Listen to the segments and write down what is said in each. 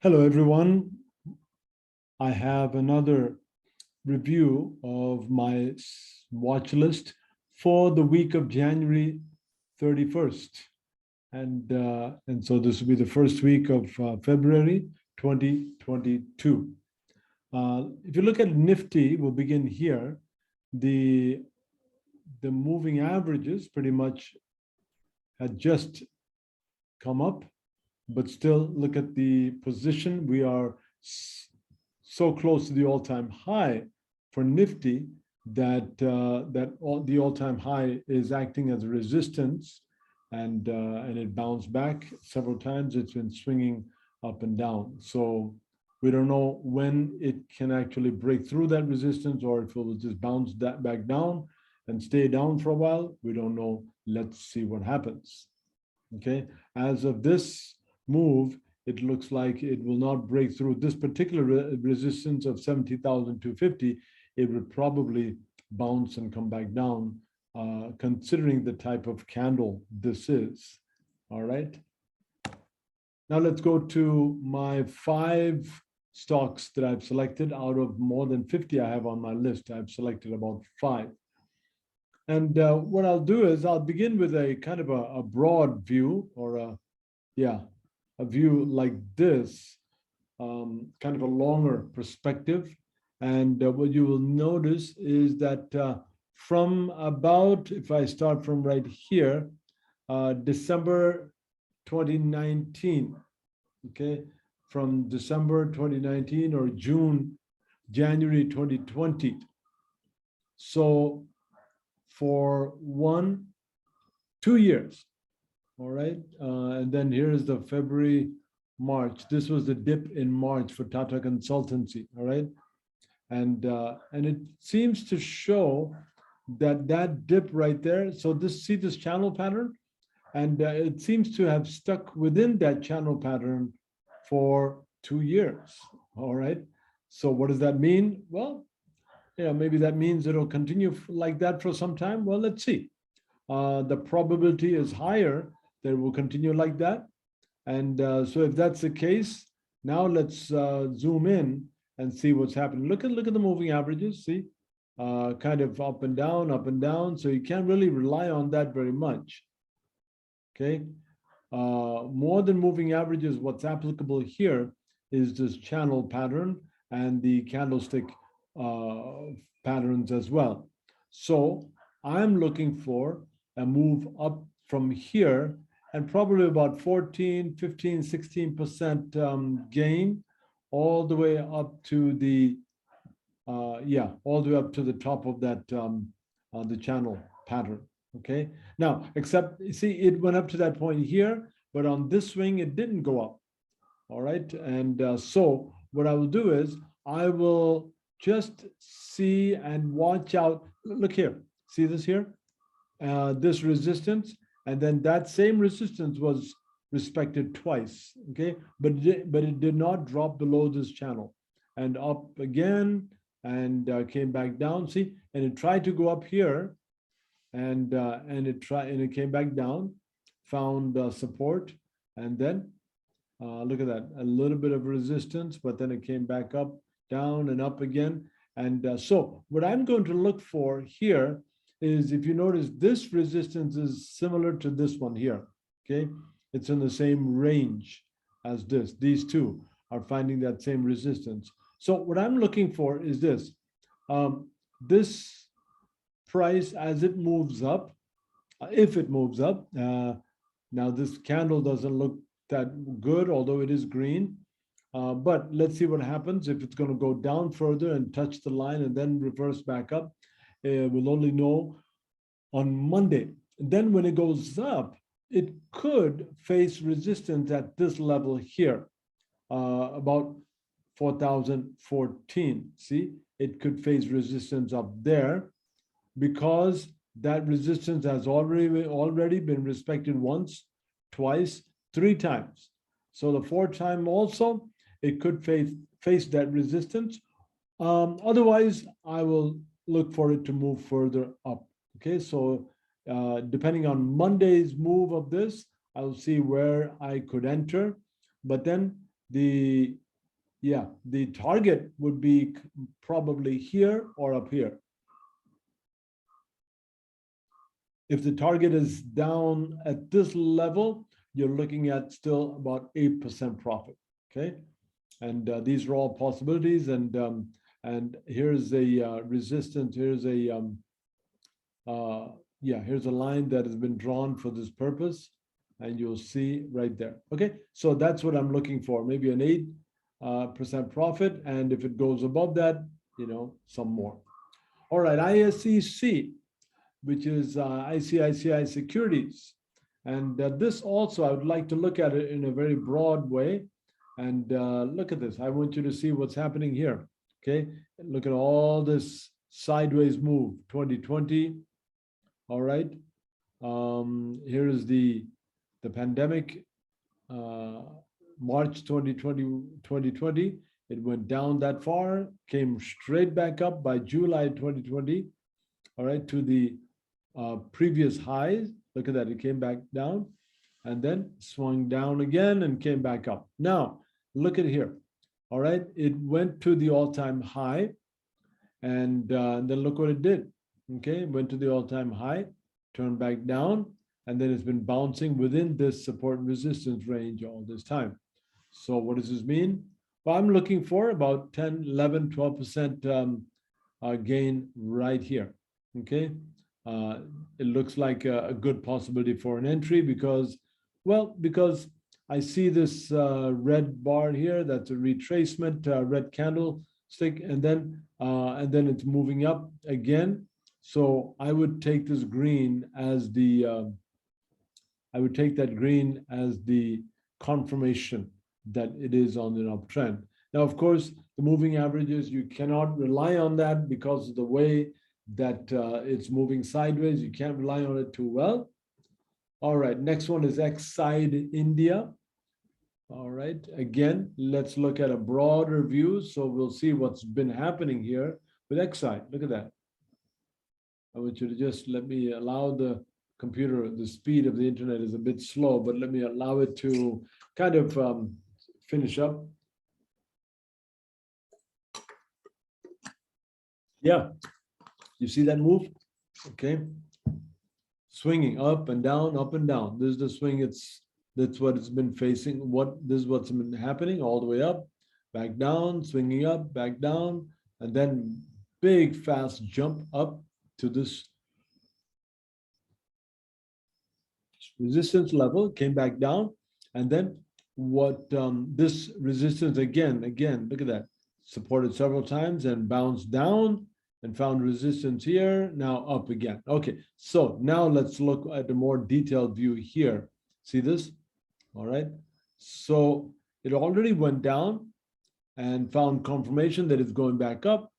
Hello, everyone. I have another review of my watch list for the week of January 31st. And so this will be the first week of February 2022. If you look at Nifty, we'll begin here. The moving averages pretty much had just come up, but still look at the position. We are so close to the all-time high for Nifty that the all-time high is acting as a resistance, and it bounced back several times. It's been swinging up and down. So we don't know when it can actually break through that resistance, or if it will just bounce that back down and stay down for a while. We don't know. Let's see what happens. Okay, as of this move, it looks like it will not break through this particular resistance of 70,250. It would probably bounce and come back down, considering the type of candle this is. All right. Now let's go to my 5 stocks that I've selected out of more than 50 I have on my list. I've selected about 5. And what I'll do is I'll begin with a kind of a broad view, or a view like this, kind of a longer perspective. And what you will notice is that from about, if I start from right here, December 2019, okay, from December 2019 or January 2020. So for 2 years, all right, and then here is the February, March. This was the dip in March for Tata Consultancy, all right, and it seems to show that dip right there. So see this channel pattern, and it seems to have stuck within that channel pattern for 2 years, all right. So what does that mean? Well, maybe that means it'll continue like that for some time. Well, let's see. The probability is higher that it will continue like that. And so if that's the case, now let's zoom in and see what's happening. Look at the moving averages, see? Kind of up and down. So you can't really rely on that very much. Okay. More than moving averages, what's applicable here is this channel pattern and the candlestick patterns as well. So I'm looking for a move up from here, and probably about 14, 15, 16% gain, all the way up to the all the way up to the top of that the channel pattern. Okay. Now, except see, it went up to that point here, but on this swing it didn't go up. All right. And so what I will do is I will just see and watch out. Look here. See this here? This resistance, and then that same resistance was respected twice. Okay, but it did not drop below this channel, and up again, and came back down. See, and it tried to go up here, and it came back down, found support, and then look at that, a little bit of resistance, but then it came back up, down, and up again. And so what I'm going to look for here is, if you notice, this resistance is similar to this one here, okay? It's in the same range as this. These two are finding that same resistance. So what I'm looking for is this. This price, as it moves up, if it moves up, now this candle doesn't look that good, although it is green. But let's see what happens if it's going to go down further and touch the line and then reverse back up. We'll only know on Monday. And then when it goes up, it could face resistance at this level here, about 4,014. See, it could face resistance up there, because that resistance has already been respected once, twice, 3 times. So the 4th time also, it could face that resistance. Otherwise, I will look for it to move further up. Okay, so depending on Monday's move of this, I'll see where I could enter. But then the the target would be probably here or up here. If the target is down at this level, you're looking at still about 8% profit. Okay, and these are all possibilities. And here's a resistance. Here's a here's a line that has been drawn for this purpose, and you'll see right there. Okay, so that's what I'm looking for. Maybe an 8% profit, and if it goes above that, some more. All right, ISEC, which is ICICI Securities. And this also, I would like to look at it in a very broad way. And look at this. I want you to see what's happening here. Okay, look at all this sideways move, 2020. All right, here is the pandemic, March 2020. It went down that far, came straight back up by July 2020. All right, to the previous highs. Look at that, it came back down and then swung down again and came back up. Now, look at here. All right, it went to the all-time high, and then look what it did. Okay, went to the all-time high, turned back down, and then it's been bouncing within this support and resistance range all this time. So what does this mean? Well, I'm looking for about 10, 11, 12% gain right here. Okay, it looks like a good possibility for an entry because I see this red bar here. That's a retracement, red candlestick, and then it's moving up again. So I would take this green as the confirmation that it is on an uptrend. Now, of course, the moving averages, you cannot rely on that because of the way that it's moving sideways. You can't rely on it too well. All right, next one is Exide India. All right, again, let's look at a broader view. So we'll see what's been happening here with Exide. Look at that. I want you to just let me allow the computer, the speed of the internet is a bit slow, but let me allow it to kind of finish up. Yeah, you see that move? Okay, swinging up and down, up and down. This is the swing. That's what it's been facing. This is what's been happening all the way up, back down, swinging up, back down, and then big fast jump up to this resistance level, came back down, and then what this resistance again, look at that, supported several times and bounced down and found resistance here, now up again. Okay, so now let's look at a more detailed view here. See this? All right, so it already went down and found confirmation that it's going back up.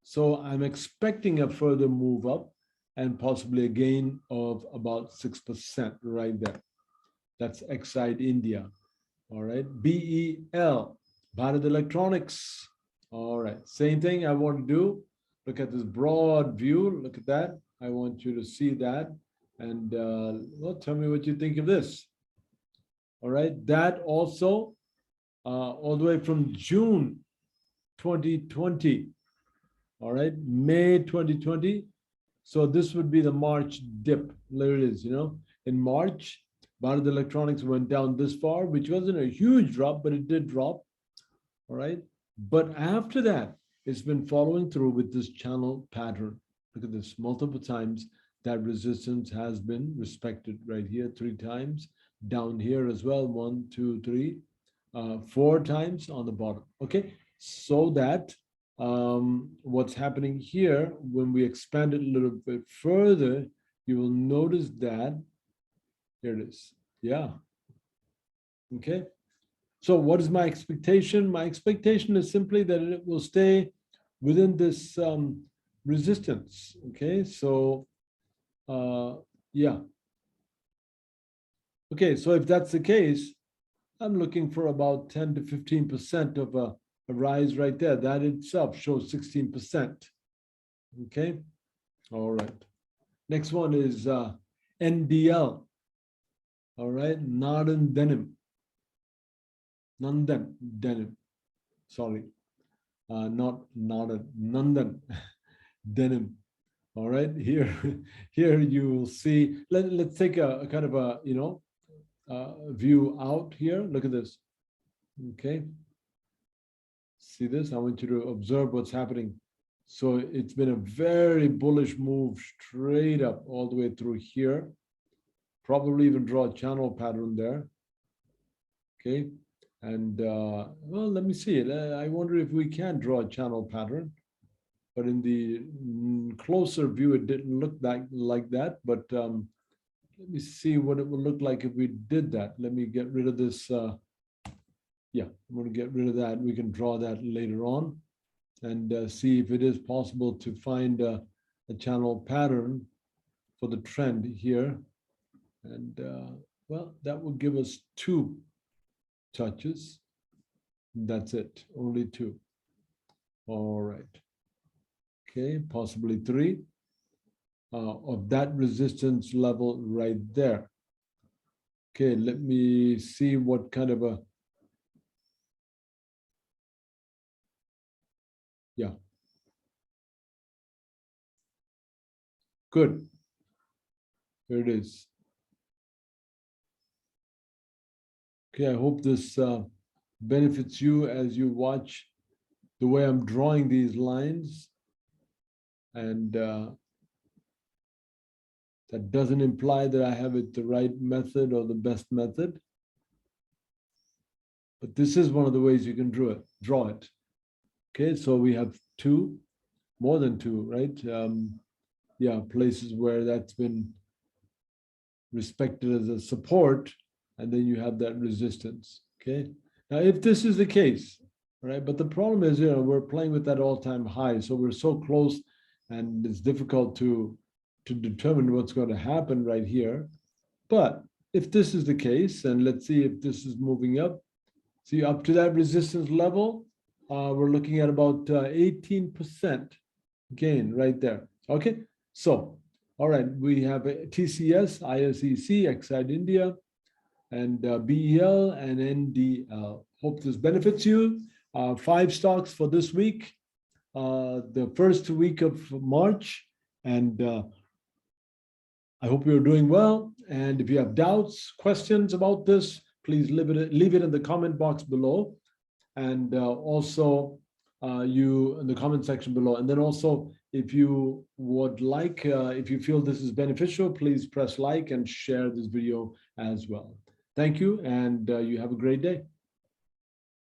So I'm expecting a further move up and possibly a gain of about 6% right there. That's Exide India. All right, BEL, Bharat Electronics. All right, same thing I want to do. Look at this broad view. Look at that. I want you to see that. And well, tell me what you think of this. All right, that also all the way from June 2020. All right, May 2020. So this would be the March dip. There it is, in March, Bharat Electronics went down this far, which wasn't a huge drop, but it did drop. All right. But after that, it's been following through with this channel pattern. Look at this, multiple times that resistance has been respected right here, 3 times, down here as well, 1, 2, 3, 4 times on the bottom. Okay, so that what's happening here, when we expand it a little bit further, you will notice that here it is. Yeah. Okay. So what is my expectation? My expectation is simply that it will stay within this resistance. Okay. So yeah. Okay. So if that's the case, I'm looking for about 10 to 15% of a rise right there. That itself shows 16%. Okay. All right. Next one is NDL. All right. Northern Denim. Nandan denim. Sorry, not a Nandan denim. All right, here, here you will see. Let's take a kind of a view out here. Look at this. Okay, see this? I want you to observe what's happening. So it's been a very bullish move straight up all the way through here. Probably even draw a channel pattern there. Okay, and well, let me see it. I wonder if we can draw a channel pattern. But in the closer view, it didn't look like that. But let me see what it would look like if we did that. Let me get rid of this. Yeah, I'm going to get rid of that. We can draw that later on and see if it is possible to find a channel pattern for the trend here. And well, that will give us 2 touches. That's it, only 2. All right. Okay, possibly 3 of that resistance level right there. Okay, let me see what kind of a, yeah. Good. Here it is. Okay, I hope this benefits you as you watch the way I'm drawing these lines. And that doesn't imply that I have it the right method or the best method. But this is one of the ways you can draw it. Okay, so we have 2, more than 2, right? Yeah, places where that's been respected as a support, and then you have that resistance. Okay, now if this is the case, right? But the problem is, we're playing with that all-time high, so we're so close, and it's difficult to determine what's going to happen right here. But if this is the case, and let's see if this is moving up, see up to that resistance level, we're looking at about 18% gain right there. Okay, so all right, we have TCS, ISEC, Exide India, and BEL and NDL. Hope this benefits you. 5 stocks for this week, the first week of March, and I hope you're doing well. And if you have doubts, questions about this, please leave it in the comment box below, and also you in the comment section below. And then also, if you would like, if you feel this is beneficial, please press like and share this video as well. Thank you, and you have a great day.